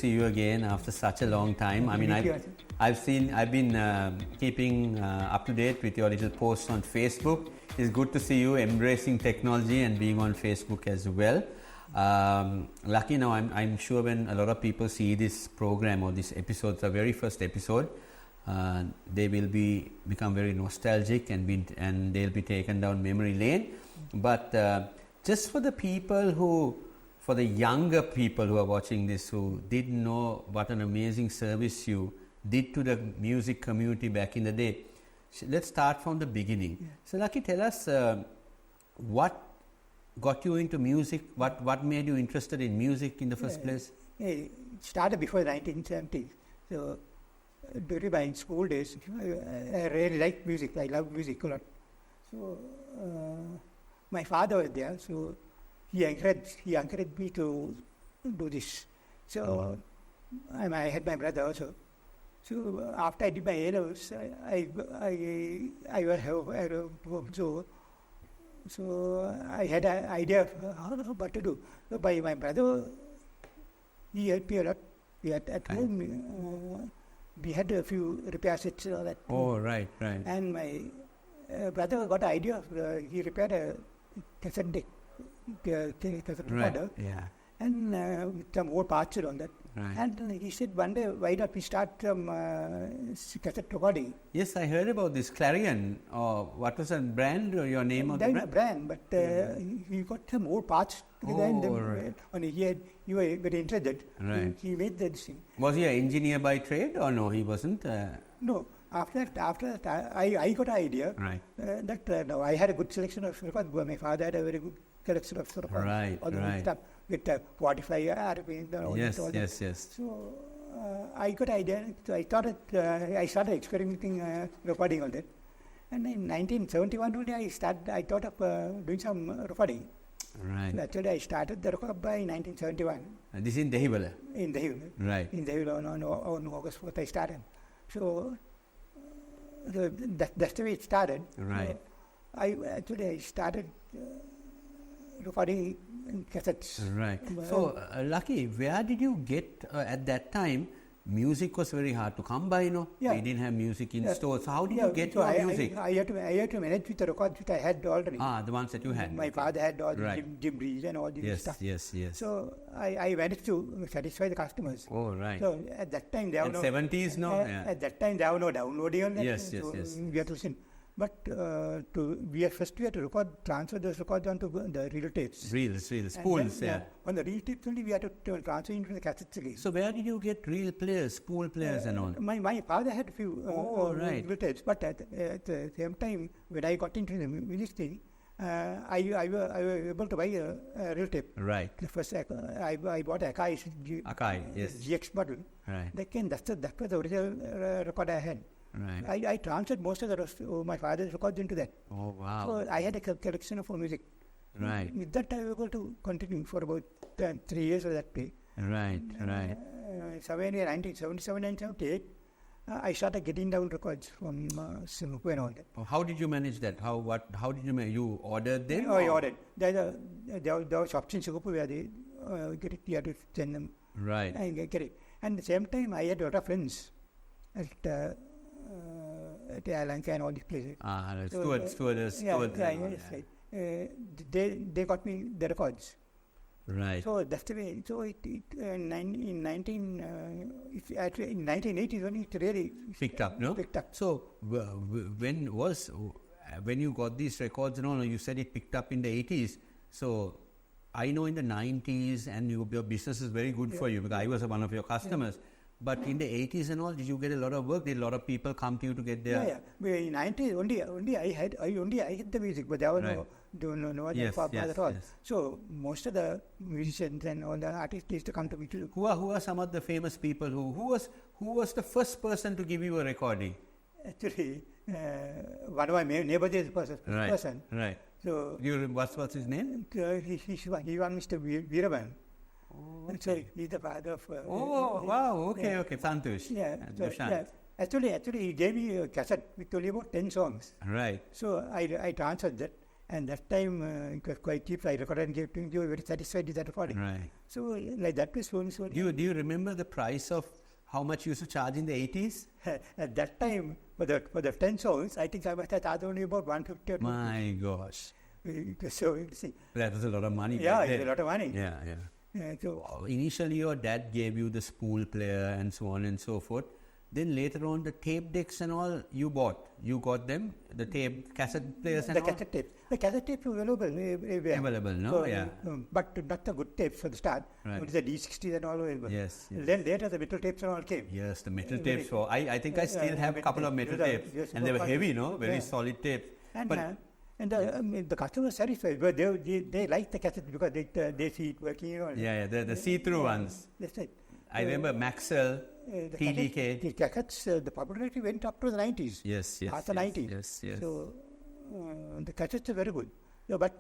See you again after such a long time. I've been keeping up to date with your little posts on Facebook. It's good to see you embracing technology and being on Facebook as well. Lucky, now I'm sure when a lot of people see this program or this episode, the very first episode, they will become very nostalgic and they'll be taken down memory lane. But just for the younger people who are watching this, who didn't know what an amazing service you did to the music community back in the day, let's start from the beginning. Yeah. So Lucky, tell us what got you into music, what made you interested in music in the first place? It started before 1970s. So during my school days, I really liked music. I loved music a lot. So my father was there, so he encouraged me to do this. So I had my brother also. So after I did my A-levels, I was home. So I had an idea of what to do. So by my brother, he helped me a lot. We had at home, we had a few repair sets and all that. Oh, right. And my brother got an idea. He repaired a cassette deck. Right. Yeah. And with some old parts on that. Right. And he said, one day, why not we start some cassette recording? Yes, I heard about this Clarion. What was the brand or your name of the brand? Brand, but he got some old parts together. And he was very interested. Right. He made that thing. Was he an engineer by trade or no? He wasn't. No. After that, I got an idea. Right. No, I had a good selection of records. My father had a very good collection of all the stuff with 45 RPM. Yes. So I got an idea. So I started experimenting recording all that. And in 1971 only I thought of doing some recording. Right. So actually I started the record by 1971. This is in Dehiwala? In Dehiwala. Right. In Dehiwala on August 4th I started. So that's the way it started. Right. I started recording in cassettes. Right. So, Lucky, where did you get, at that time, music was very hard to come by, Yeah. We didn't have music in stores. So how did you get your music? I had to manage with the records which I had already. The ones that you had. My father had all the Jim Breeze and all this stuff. Yes. So I managed to satisfy the customers. Oh, right. So at that time there were 70s, no? At that time there were no downloading on that. Yes. We had to listen. But we had to transfer those records onto the reel tapes. Reels, spools, yeah. On the reel tapes only we had to transfer into the cassettes again. So where did you get reel players, spool players and all? My father had a few reel tapes, but at the same time when I got into the music thing, I was able to buy a reel tape. Right. The first I bought Akai yes. GX model. Right. That was the original record I had. Right. I transferred most of my father's records into that. Oh, wow. So I had a collection of music. Right. With that I was able to continue for about 3 years of that way. Right. Somewhere in 1977 and 78, I started getting down records from Singapore and all that. Oh, how did you manage that? How did you manage? You ordered them? I ordered. There were shops in Singapore where they get it. You had to send them. Right. And get it. And at the same time, I had a lot of friends at Lanka and all these places. Stewards. Right. They got me the records. Right. So that's the way. So in 1980s only it really picked up, no? Picked up. So when you got these records, you said it picked up in the 80s. So I know in the 90s and your business is very good for you because I was one of your customers. Yeah. But in the 80s and all, did you get a lot of work? Did a lot of people come to you to get their... Yeah. In 90s only I had the music, but there was no other at all. Yes. So most of the musicians and all the artists used to come to me too. Who are some of the famous people? Who was the first person to give you a recording? Actually, one of my neighbors is the first person. Right. So what's his name? He was Mr. Weeramanthri. Oh, okay. So he's the father of... wow, okay, Santosh. Yeah. Actually, he gave me a cassette with only about 10 songs. Right. So I transferred that. And that time it was quite cheap. So I recorded and gave to him. They were very satisfied with that recording. Right. So like that was slowly. Do you remember the price of how much you used to charge in the 80s? At that time, for the 10 songs, I think I must have charged only about 150 or 250. My gosh. So you see. That was a lot of money. Yeah, back it's then. a lot of money. Yeah. So Initially, your dad gave you the spool player and so on and so forth. Then later on, the tape decks and all you bought. You got them, the tape cassette players and the all. cassette tape. The cassette tapes were available everywhere. Available, no? So, Yeah. but not the good tapes for the start. Right. It was the D60s and all available. Yes. Then later the metal tapes and all came. Yes, the metal Very- tapes. I think I still have a couple of metal tapes, yes, and they were but- heavy, no? Very yeah. solid tapes. And But the customers satisfied, but they liked the cassette because they see it working. You know. yeah, the see-through ones. That's it. I remember Maxell, The TDK. The cassettes, the popularity went up to the 90s. Yes. After 90s. Yes. So the cassettes are very good. So, but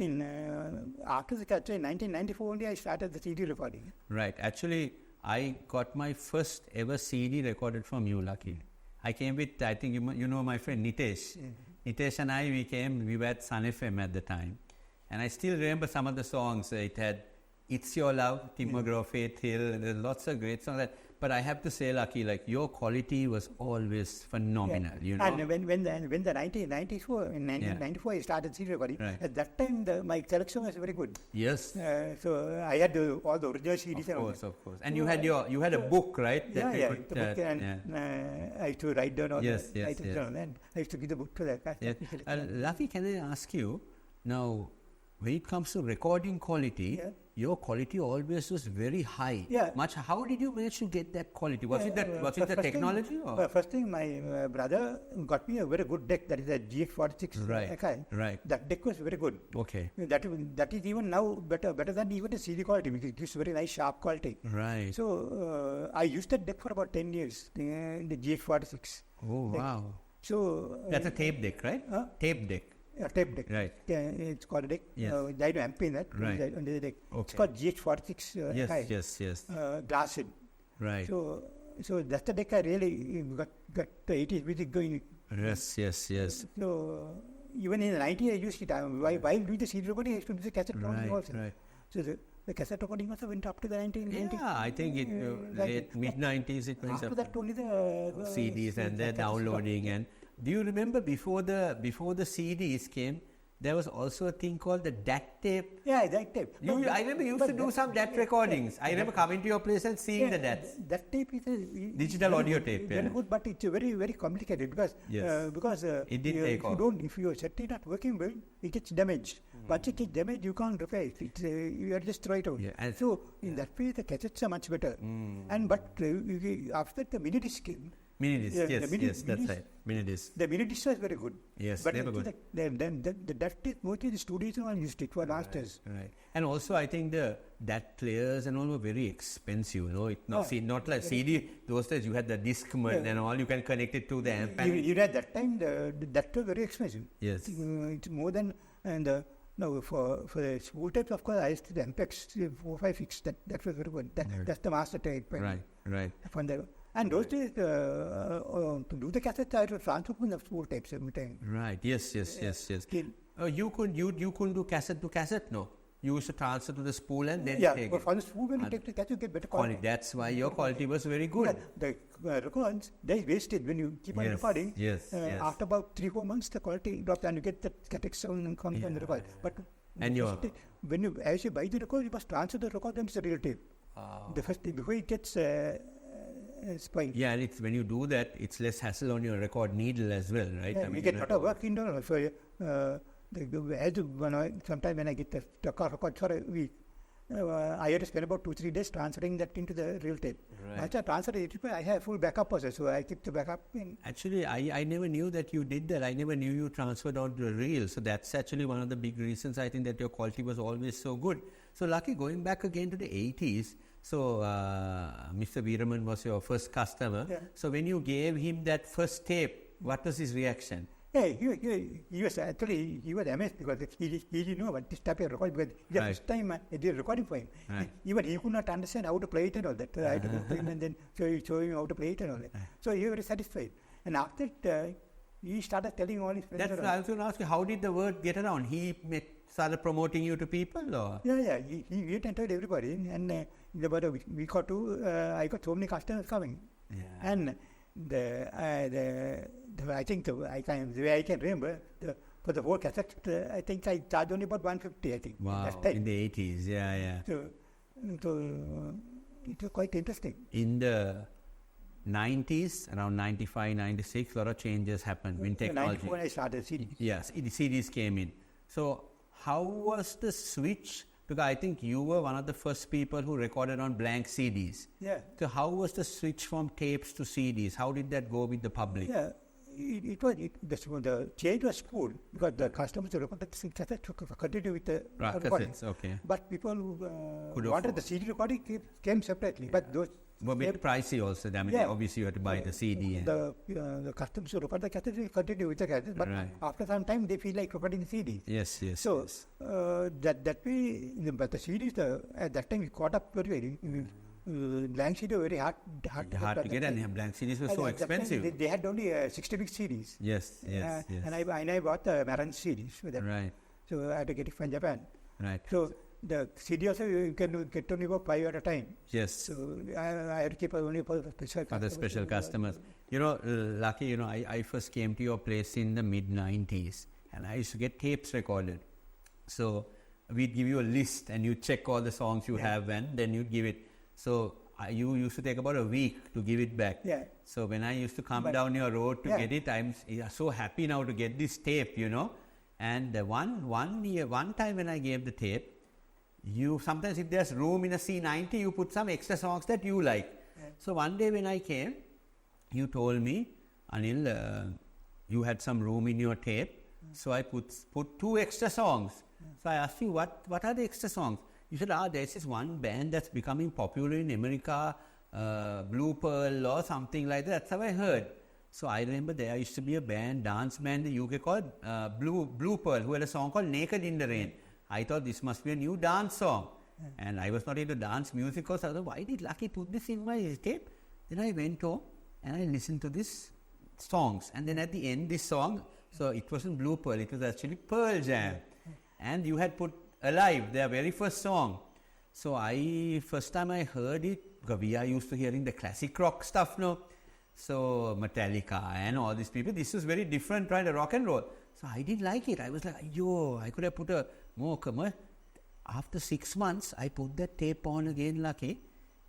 after the cassette in 1994 only I started the CD recording. Right. Actually, I got my first ever CD recorded from you, Lucky. I came with, I think you know my friend Nitesh. Nitesh and I, we were at Sun FM at the time. And I still remember some of the songs. It had It's Your Love, Tim McGraw, Faith Hill. There's lots of great songs. But I have to say, Lucky, like your quality was always phenomenal. You know. And when the 1994, in 1994 I started CD recording. Right. At that time my selection was very good. Yes. So I had all the original CDs. Of course. And you had a book, right? Yeah, that you could, the book, and I used to write down all Yes, the items down, and I used to give the book to the Yes. Lucky, can I ask you now? When it comes to recording quality, your quality always was very high. Yeah. How did you manage to get that quality? Was it the technology? First thing, my brother got me a very good deck. That is a GX46. Right. That deck was very good. Okay. That is even now better than even the CD quality because it gives very nice sharp quality. Right. So I used that deck for about 10 years. The GX46. Oh deck. wow. So that's a tape deck, right? Tape deck. A tape deck. Right. It's called a deck. Yes. I do amp in that. Right. Under the deck. Okay. It's called GH46. Yes. Glassed. Right. So that's the deck I really got the 80s music going. Yes. So even in the 90s I used it. While doing the CD recording, I used to do the cassette recording also. Right. So the cassette recording also went up to the 1990s. Yeah, I think it late mid-90s it went After up. that only the CDs and then downloading. And do you remember before the CDs came, there was also a thing called the DAT tape? Yeah, that tape. I remember you used to do some DAT recordings. I remember coming to your place and seeing the DATs. That tape is a Digital audio tape. very good, but it's very, very complicated because It didn't take off. If your set is not working well, it gets damaged. Once it gets damaged, you can't repair it. You have to just throw it out. Yeah, and So in that way, the cassettes are much better. But after the mini disc came, Minidisc, that's right. Minidisc. the mini disc was very good. Yes, But they were good. that tape, mostly the studios and all used it for masters. Right. And also, I think the DAT players and all were very expensive. You know, not like CD. Those days, you had the Discman and all. You can connect it to the amp. Even at that time, that was very expensive. Yes. It's more than no, for the spool tapes, of course, I used to the MPEX 456. That was very good. That's the master tape. Right. And those days, to do the cassettes, I would transfer from the spool tapes every time. Right. Yes. You couldn't do cassette to cassette, no? You used to transfer to the spool and then take but it. for the spool, when you take the cassette, you get better quality. That's why your quality was very good. The records, they wasted when you keep on recording. Yes. After about 3-4 months, the quality drops and you get the static sound and comes on the record. But as you buy the record, you must transfer the record, then it's a real tape. The first thing, before it gets spoiled. Yeah, and when you do that, it's less hassle on your record needle as well, right? Yeah, we get a lot of work in there. So, sometimes when I get the record for a week, I had to spend about 2-3 days transferring that into the real tape. Right. Once I transfer it, I have full backup also, so I keep the backup in. Actually, I never knew that you did that. I never knew you transferred onto the reel. So that's actually one of the big reasons I think that your quality was always so good. So Lucky, going back again to the 80s, so Mr. Weeraman was your first customer. Yeah. So when you gave him that first tape, what was his reaction? Yeah, he was amazed because he didn't know what this type of recording because the first time I did recording for him. Right. Even he could not understand how to play it and all that. I had to go to him and then show him how to play it and all that. So he was very satisfied. And after that, he started telling all his friends. That's what I was going to ask you. How did the word get around? He started promoting you to people, or? Yeah. He went and told everybody, and in about a week or two, I got so many customers coming. Yeah. And I think the way I can remember, for the whole cassette, I think I charged only about 150. I think. Wow. In the 80s, yeah. So it was quite interesting. In the 90s, around 95, 96, a lot of changes happened in technology. 94 when I started CDs. Yes, the CDs came in. So how was the switch? Because I think you were one of the first people who recorded on blank CDs. Yeah. So how was the switch from tapes to CDs? How did that go with the public? Yeah. The change was cool because the customers who recorded the cassette to continue with the recording. Cassettes, okay. But people who wanted the CD recording came separately. But those were a bit pricey also. I mean, obviously you had to buy the CD. The customers who record the cassette will continue with the cassette. But after some time, they feel like recording the CDs. Yes. So that way, but the CDs, at that time, we caught up very blank CD were very hard to get, and blank CDs were so expensive. They had only 60-bit CDs. Yes. And I bought the Maran CDs for that. Right. So I had to get it from Japan. Right. So the CD also you can get only about 5 at a time. Yes. So I had to keep only for the special customers. Lucky, I first came to your place in the mid-90s, and I used to get tapes recorded. So we'd give you a list, and you check all the songs you have, and then you'd give it. So you used to take about a week to give it back. Yeah. So when I used to come down your road to get it, I'm so happy now to get this tape, And one time when I gave the tape, sometimes if there's room in a C90, you put some extra songs that you like. Yeah. So one day when I came, you told me, Anil, you had some room in your tape. So I put 2 extra songs. So I asked you, what are the extra songs? You said, there's this one band that's becoming popular in America, Blue Pearl or something like that. That's how I heard. So I remember there used to be a dance band in the UK called Blue Pearl, who had a song called Naked in the Rain. I thought this must be a new dance song. And I was not into dance music, because I thought, why did Lucky put this in my tape? Then I went home and I listened to these songs. And then at the end, this song, so it wasn't Blue Pearl, it was actually Pearl Jam. And you had put Alive, their very first song. So first time I heard it, because we are used to hearing the classic rock stuff now. So Metallica and all these people, this was very different kind of rock and roll. So I didn't like it. I was like, I could have put a more commercial. After 6 months, I put that tape on again, Lucky,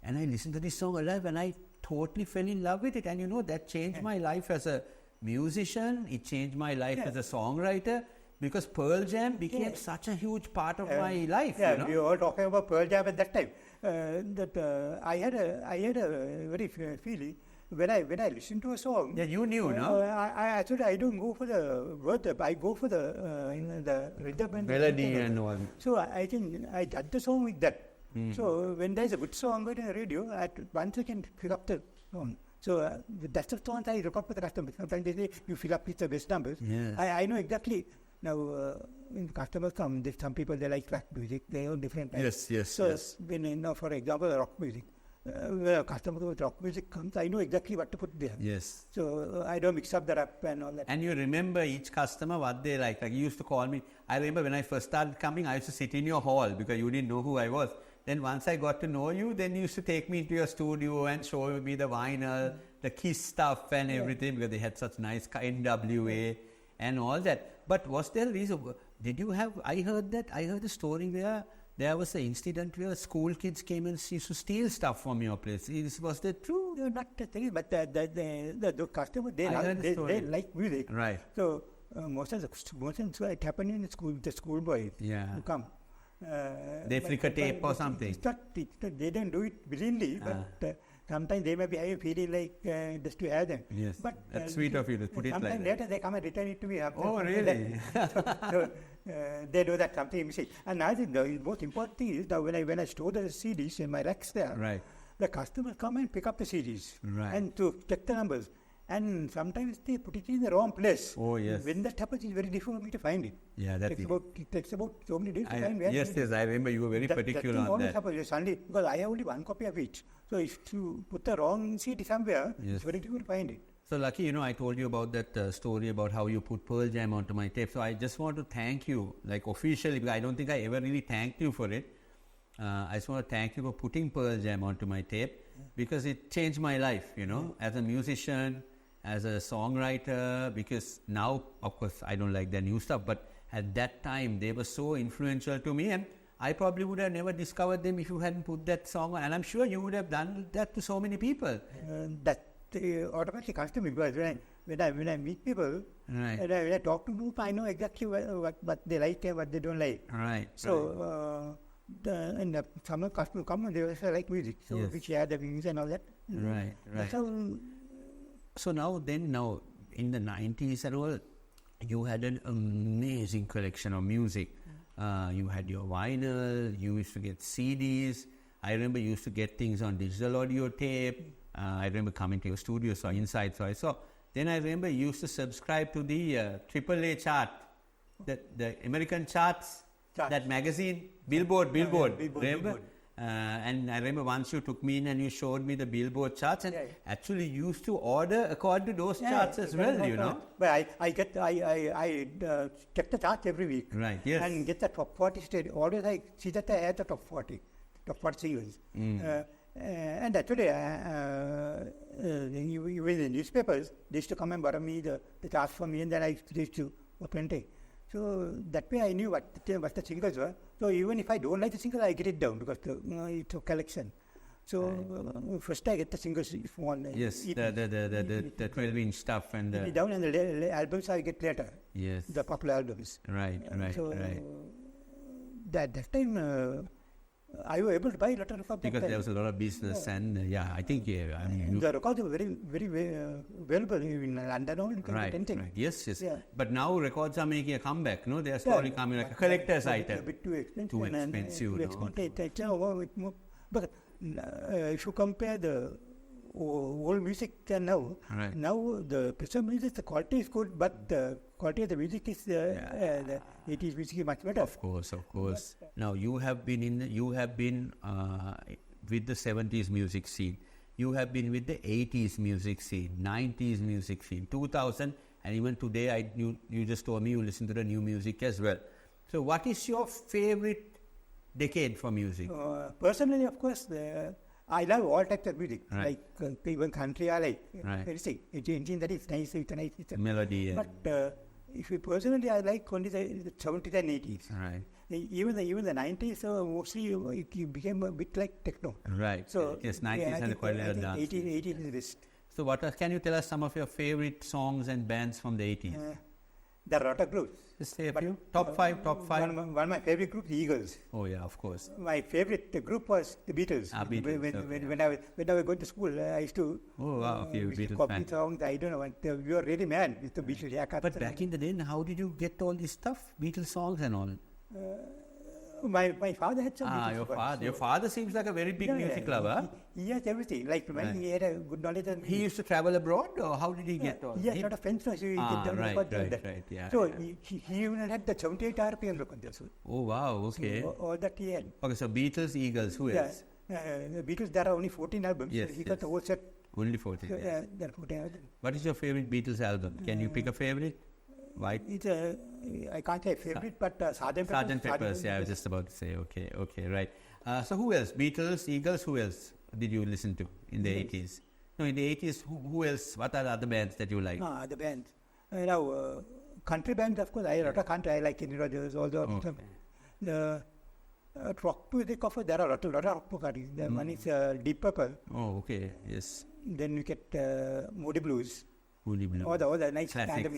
and I listened to this song Alive, and I totally fell in love with it. And that changed my life as a musician. It changed my life as a songwriter. Because Pearl Jam became such a huge part of my life. Yeah, we were all talking about Pearl Jam at that time. I had a very feeling when I listened to a song. Yeah, you knew, no? I don't go for the word. I go for the rhythm and melody and all. So I judge the song with that. So when there's a good song on the radio, at once I can pick up the song. So that's the song I record with the customers. Sometimes they say you fill up with the best numbers. Yes. I know exactly. Now, when customers come, some people, they like rock music, they own different types. Yes. So, when, for example, rock music, when a customer with rock music comes, I know exactly what to put there. Yes. So, I don't mix up the rap and all that. And you remember each customer, what they like. Like, you used to call me. I remember when I first started coming, I used to sit in your hall because you didn't know who I was. Then once I got to know you, then you used to take me into your studio and show me the vinyl, the Kiss stuff and everything, because they had such nice NWA and all that. But was there a reason? Did you have? I heard the story where there was an incident where school kids came and used to steal stuff from your place. Was that true? No, not the thing, but the customer, they like music. Right. So most of it happened in the schoolboys who come. They flick a tape or something. They don't do it willingly, but sometimes they may be having feeling like just to have them. Yes, but that's sweet of you to put it like that. Sometime later they come and return it to me. Oh, really? So they know that something missing. And I think the most important thing is that when I store the CDs in my racks there, right, the customers come and pick up the CDs and to check the numbers. And sometimes they put it in the wrong place. Oh, yes. When that happens, it's very difficult for me to find it. Yeah, it takes about so many days to find where. Yes, I remember you were very particular on that. Happens suddenly, because I have only one copy of each. So if you put the wrong CD somewhere, it's very difficult to find it. So Lucky, I told you about that story about how you put Pearl Jam onto my tape. So I just want to thank you, like officially, because I don't think I ever really thanked you for it. I just want to thank you for putting Pearl Jam onto my tape because it changed my life, as a musician, as a songwriter, because now, of course, I don't like their new stuff, but at that time, they were so influential to me, and I probably would have never discovered them if you hadn't put that song on, and I'm sure you would have done that to so many people. That automatically comes to me because when I meet people, Right. when I talk to them, I know exactly what they like and what they don't like. Right. So, and some customers come and they also like music, so Yes. we share the views and all that. Right. That's Right. how. So now in the 90s and all, you had an amazing collection of music. You had your vinyl, you used to get CDs. I remember you used to get things on digital audio tape. I remember coming to your studio, so inside, so I saw. Then I remember you used to subscribe to the AAA chart, the American charts, that magazine, Billboard, remember? Billboard. And I remember once you took me in and you showed me the Billboard charts, and actually you used to order according to those charts as well, But I check the charts every week. Right, yes. And get the top 40 state. Always I see that I had the top 40 singles. And actually, even the newspapers, they used to come and borrow me the charts for me, and then I used to print it. So that way I knew what the singles were. So even if I don't like the single, I get it down because it's a collection. So first I get the singles if one. Yes, the 12-inch stuff and it down, and the albums I get later. Yes. The popular albums. Right. So Right. that time I was able to buy a lot of them. Because there was a lot of business, and I think I mean, the records were very available in London. You can get anything. right. Yes. Yeah. But now records are making a comeback. No, they are slowly coming like a collector's item. A bit too expensive. Too expensive, But if you compare the old music and now, Right. now the present music, the quality is good, but the quality of the music is the 80s music is much better. Of course. Now you have been with the 70s music scene. You have been with the 80s music scene, 90s music scene, 2000, and even today you just told me you listen to the new music as well. So what is your favorite decade for music? Personally, of course, I love all types of music, Right. like even country I like. Right. Anything that is nice, it's nice. Melody. But if you personally, I like only the 70s and 80s. Right. Even the 90s, mostly it became a bit like techno. Right. So yes, 90s had quite a lot of dance. 80s is the best. So can you tell us some of your favorite songs and bands from the 80s? The Rotter groups. Just say a few. Top five. One of my favorite groups, the Eagles. Oh yeah, of course. My favorite group was the Beatles. Beatles, When I was going to school, I used to Beatles copy fan. songs. I don't know what. We were really mad with the Beatles. But back in the day, how did you get all this stuff? Beatles songs and all? My father had some Beatles songs, Your father seems like a very big music lover. He has everything. Like he had a good knowledge. He used to travel abroad, or how did he get all? He had a lot of friends, so he Right. Yeah. So he even had the 78 RPM records. Oh wow. Okay. So all that he had. Okay. So Beatles, Eagles. Who else? The Beatles, there are only 14 albums. Yes, So he got the whole set. Only 14. Yes. There are 14 albums. What is your favorite Beatles album? Can you pick a favorite? White. It's I can't say favorite, but Sgt. Pepper's. Yeah, I was just about to say. Okay, right. So who else? Beatles, Eagles. Who else did you listen to in the 80s? No, in the 80s. Who else? What are the other bands that you like? The bands. Now, country bands, of course. I lot of country. I like Kenny Rogers. All the rock music. Of course, there are a lot of rock parties. One is Deep Purple. Oh, okay. Yes. Then you get Moody Blues. Moody Blues. All the nice classics, kind of,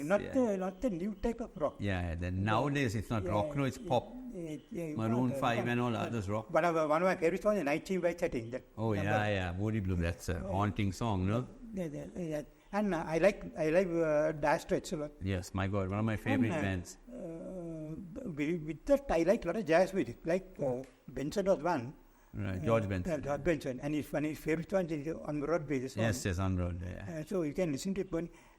not the new type of rock. Yeah. Then nowadays it's not rock. No, it's pop. Maroon 5 and all others rock. One of my favorite songs is 19 by 13. That oh yeah. Moody Blues. That's a haunting song, no? Yeah. And I like Dire Straits a lot. Yes, my God, one of my favorite bands. With that, I like a lot of jazz music. Like Benson was one. Right, George Benson. George Benson, and one of his favorite ones is On the Road basis. Yes, On the Road. Yeah. So you can listen to it.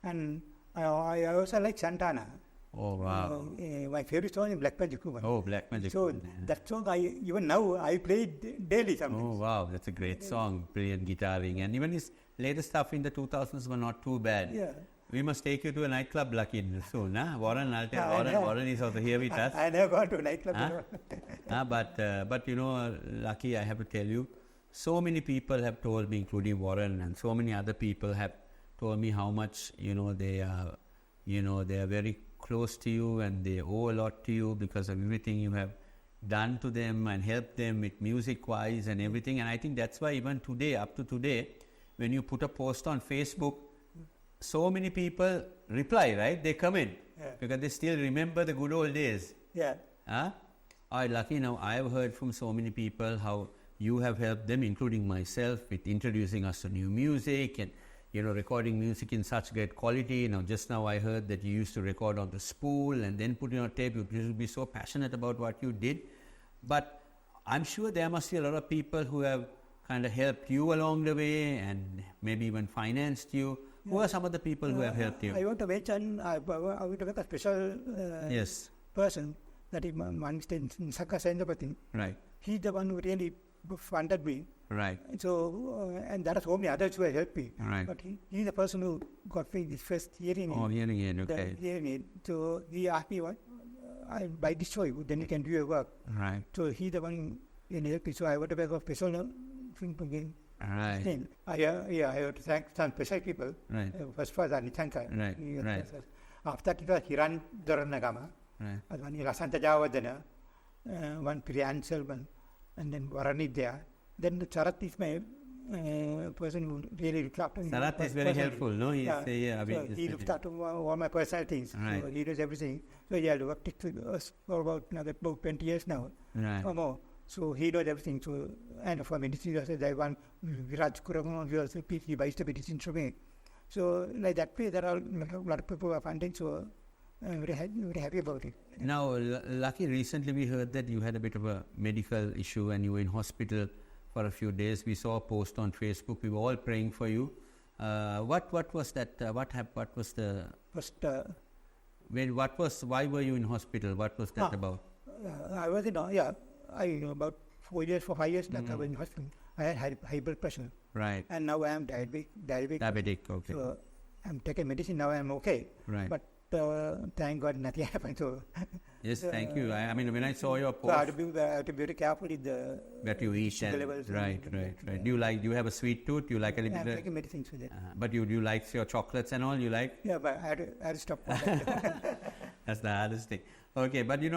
And I also like Santana. Oh, wow. My favorite song is Black Magic Woman. Oh, Black Magic. So Woman, yeah. that song, even now, I play it daily sometimes. Oh, wow. That's a great song. Brilliant guitaring. And even his latest stuff in the 2000s were not too bad. Yeah. We must take you to a nightclub, Lucky, soon. Huh? Warren, I'll tell Warren. Warren is also here with us. I never gone to a nightclub. Huh? But you know, Lucky, I have to tell you, so many people have told me, including Warren, and so many other people have told me how much, they are very close to you and they owe a lot to you because of everything you have done to them and helped them with music-wise and everything. And I think that's why even today, up to today, when you put a post on Facebook, so many people reply, right? They comment because they still remember the good old days. Yeah. Huh? All right, Lucky, now I have heard from so many people how you have helped them, including myself, with introducing us to new music and, recording music in such great quality. Just now I heard that you used to record on the spool and then put it on tape. You used to be so passionate about what you did. But I'm sure there must be a lot of people who have kind of helped you along the way and maybe even financed you. Who are some of the people who have helped you? I want to mention, I want to make a special person, that is Saka Senjapati. Right. He's the one who really funded me. Right. So, and there are so many others who have helped me. Right. But he's the person who got me this first hearing aid. Oh, hearing aid, okay. Hearing aid. So he asked me, I buy this for you, then you can do your work. Right. So he's the one who helped me. So I want to make a special thing again. Right. I have to thank some special people. Right. First was Anichanka. Right. After that it was Hiran Doranagama. Right. One Lasanta Javadana, one Priyan Selvan, and then Varani there. Then the Charat is my person who really looked after me. Charat is very helpful, no? He looked after all my personal things. Right. So he does everything. So he had worked with us for about 20 years now. Right. Or more. So he does everything. So, and for medicine, I want Viraj Kuraman, he buys the medicine from me. So, like that way, there are a lot of people who are funding. So, I'm very happy about it. Now, Lucky, recently we heard that you had a bit of a medical issue and you were in hospital for a few days. We saw a post on Facebook. We were all praying for you. What was that? What was the? First, why were you in hospital? What was that about? I was in about 4 years, 5 years back, I was in hospital. I had high blood pressure. Right. And now I am diabetic. Diabetic, okay. So I'm taking medicine, now I am okay. Right. But thank God nothing happened. So yes, thank you. I mean, when I saw your post, so I have to be very careful with the that you eat sugar levels. Right. Do you have a sweet tooth? Do you like a little bit? I'm taking medicines for that. But you like your chocolates and all? You like? Yeah, but I had to stop. That's the hardest thing. Okay, but when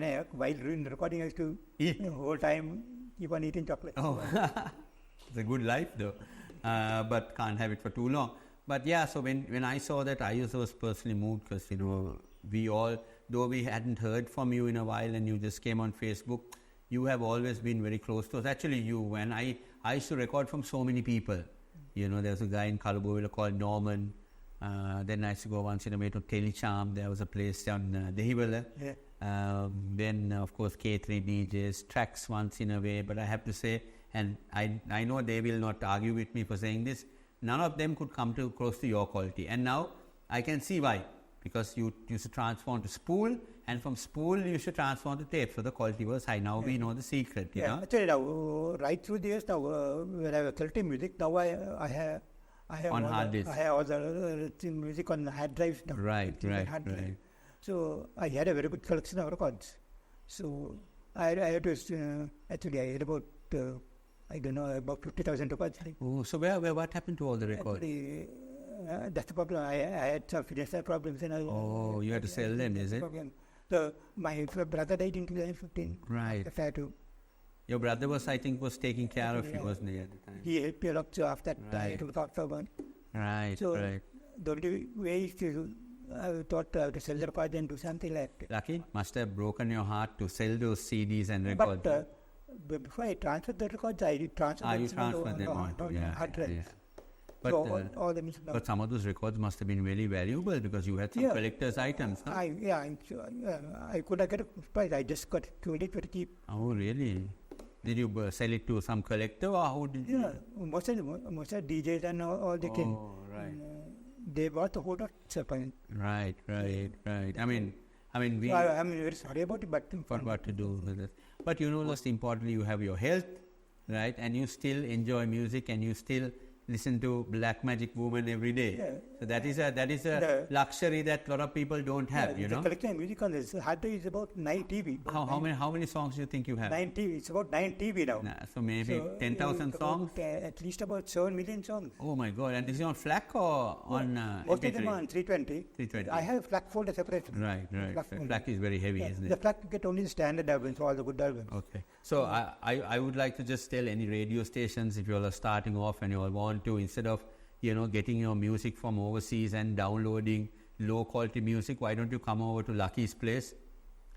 I while doing the recording, I used to the whole time keep on eating chocolate. Oh, it's a good life though, but can't have it for too long. But yeah, so when I saw that, I also was personally moved because we all, though we hadn't heard from you in a while, and you just came on Facebook, you have always been very close to us. Actually, when I used to record from so many people. There was a guy in Kalubowila called Norman. Then I used to go once in a way to Telecharm. There was a place down Dehiwala. Yeah. Then, of course, K3 DJs, tracks once in a way. But I have to say, and I know they will not argue with me for saying this, none of them could come close to your quality. And now I can see why. Because you used to transform to spool, and from spool you used to transform to tape. So the quality was high. Now we know the secret. Actually, now, right through the years, now, when I was collecting music, now I have on hard disk. I have all the music on hard drives now. Right. So I had a very good collection of records. So I had to actually I had about about 50,000 records. Oh, so what happened to all the records? Actually, that's the problem. I had some financial problems. And you had to sell them, is it? So my brother died in 2015. Right. Your brother was taking care of you, wasn't he, at the time? He helped me a lot. So after that, I took out someone. Right. So the only way is I thought to sell the records and do something like that. Lucky, must have broken your heart to sell those CDs and records. But before I transferred the records, I transferred them on hard drive. Yeah. But, so all the but some of those records must have been very valuable because you had some collector's items. Huh? I could not get a price. I just got to it for cheap. Oh, really? Did you sell it to some collector or how did you? Most of DJs and all they can. Oh, right. they bought the whole lot. Right. I mean, we. So I'm very sorry about it, but What to do with it? But most importantly, you have your health, right? And you still enjoy music, and you still listen to Black Magic Woman every day. Yeah. So that is a luxury that a lot of people don't have. The collection of music on this hard drive is about 9 TB. How many songs do you think you have? 9 TB. It's about 9 TB now. So maybe 10,000 songs. At least about 7 million songs. Oh my God! And this is on FLAC or on Most MP3? of them are on 320. 320. I have FLAC folder separate. Right. FLAC is very heavy, isn't The it? FLAC get only the standard albums, all the good albums. Okay. So I would like to just tell any radio stations, if you all are starting off and you all want to, instead of getting your music from overseas and downloading low quality music, why don't you come over to Lucky's place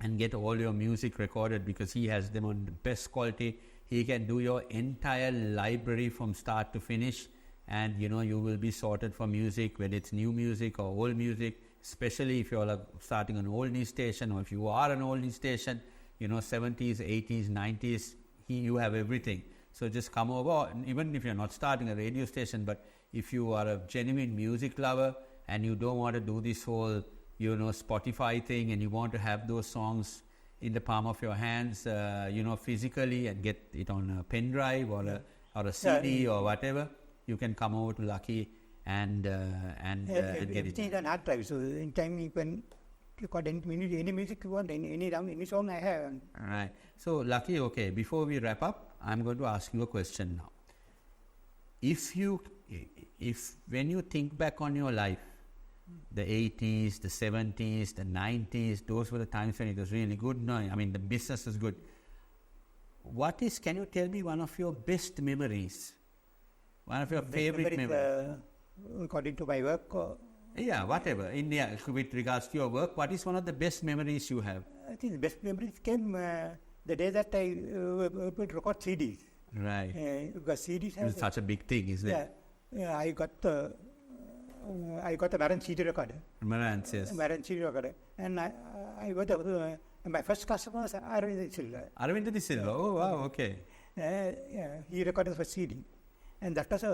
and get all your music recorded, because he has them on the best quality. He can do your entire library from start to finish, and you will be sorted for music, whether it's new music or old music, especially if you all are starting an oldie station, or if you are an oldie station, 70s, 80s, 90s, you have everything. So just come over, even if you're not starting a radio station, but if you are a genuine music lover and you don't want to do this whole, Spotify thing, and you want to have those songs in the palm of your hands, physically, and get it on a pen drive or a CD or whatever, you can come over to Lucky and get it. Everything is on hard drive, so in time you can record any music you want, any song I have. All right. So Lucky, okay, before we wrap up, I'm going to ask you a question now. When you think back on your life, the 80s, the 70s, the 90s, those were the times when it was really good. No, I mean, the business was good. Can you tell me one of your best memories? One of your favorite memories? According to my work? Yeah, whatever. With regards to your work, what is one of the best memories you have? I think the best memories came the day that I would record CDs. Right. Because CDs It's such a big thing, isn't it? Yeah, I got the Maran CD recorder. Maran CD recorder. And I got my first customer was Aravind Silva. Aravind Silva, oh wow, okay. He recorded the first CD. And that was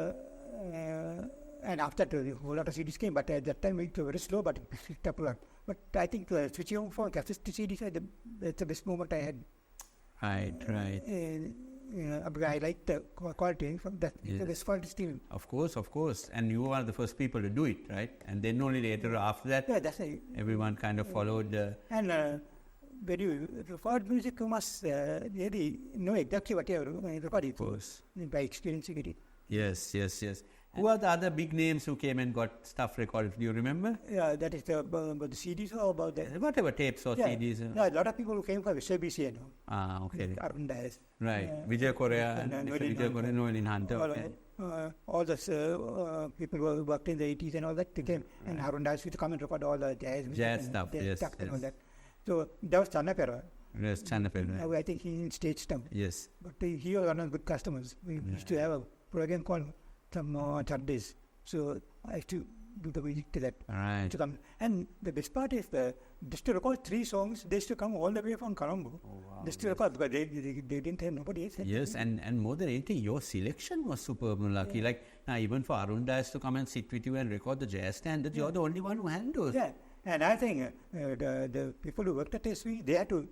and after that, a whole lot of CDs came, but at that time it was very slow, but it picked up a lot. But I think switching over from cassette to CDs, that's the best moment I had. Right. I like the quality from that. Yes. The best quality still. Of course. And you were the first people to do it, right? And then only later after that, that's right. Everyone kind of followed. And when you record music, you must really know exactly what you are recording. Of course. By experiencing it. Yes. Who are the other big names who came and got stuff recorded? Do you remember? Yeah, that is about the CDs or about the... Whatever, tapes or CDs. Yeah, a lot of people who came from SABC, okay. Arundas. Right. Vijay Korea, Noelin Hunter. All the people who worked in the 80s and all that, they came. And Arundas used to come and record all the jazz stuff, yes. And all that. So that was Channapera. Yes, Channapera. Right. I think he in stage stump. Yes. But he was one of the good customers. We used to have a program called Sundays. So I used to do the music to that. Right. To come. And the best part is just to record 3 songs, they used to come all the way from Colombo. Oh, wow. Just to record, because they didn't have nobody else. Yes, and more than anything, your selection was superb, Lucky. Yeah. Like, now even for Arundas to come and sit with you and record the jazz standards, you're the only one who handles. Yeah. And I think the people who worked at SV, they had to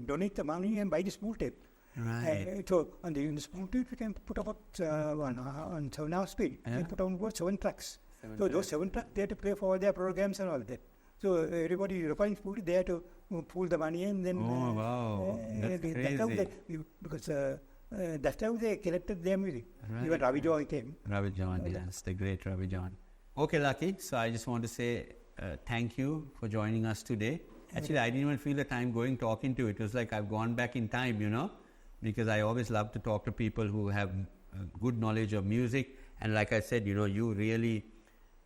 donate the money and buy the small tape. Right. So on the small tape, we can put about on 7 hours speed. We can put on about 7 tracks. Those 7 tracks, they had to play for all their programs and all that. So everybody recording spool, they had to pool the money and then. Oh wow, that's crazy. That's how they collected their music. Right. Even Ravi John came. Ravi John, yes, the great Ravi John. Okay, Lucky. So I just want to say thank you for joining us today. Actually, I didn't even feel the time talking to you. It was like I've gone back in time, because I always love to talk to people who have good knowledge of music. And like I said, you really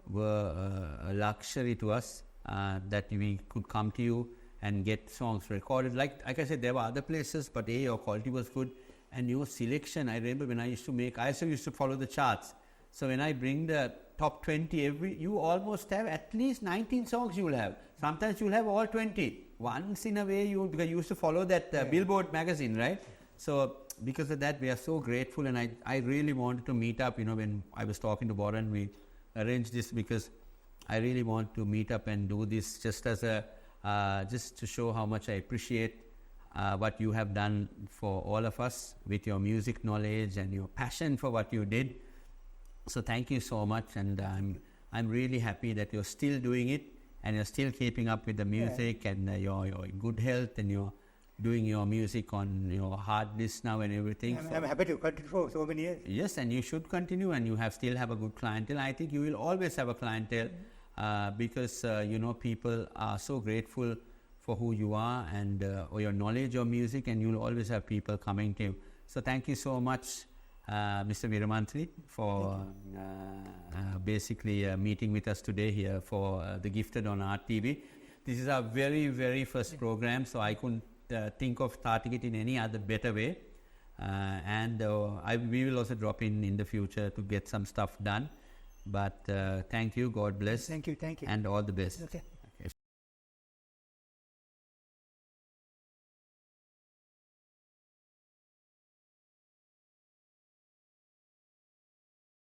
were a luxury to us that we could come to you and get songs recorded. Like I said, there were other places, but your quality was good. And your selection, I remember when I also used to follow the charts. So when I bring the top 20 you almost have at least 19 songs you will have. Sometimes you will have all 20. Once in a way, because you used to follow that Billboard magazine, right? So because of that, we are so grateful. And I really wanted to meet up, when I was talking to Warren, we arranged this because I really want to meet up and do this just as a just to show how much I appreciate what you have done for all of us with your music knowledge and your passion for what you did. So thank you so much, and I'm really happy that you're still doing it and you're still keeping up with the music and you're in good health and you're doing your music on your hard disk now and everything. I'm happy to continue for so many years. Yes, and you should continue, and you still have a good clientele. I think you will always have a clientele because people are so grateful for who you are and or your knowledge of music, and you'll always have people coming to you. So thank you so much, Mr. Weeramanthri, for basically meeting with us today here for The Gifted on Art TV. This is our very, very first program, so I couldn't think of starting it in any other better way. We will also drop in the future to get some stuff done. But thank you, God bless. Thank you. And all the best. Okay.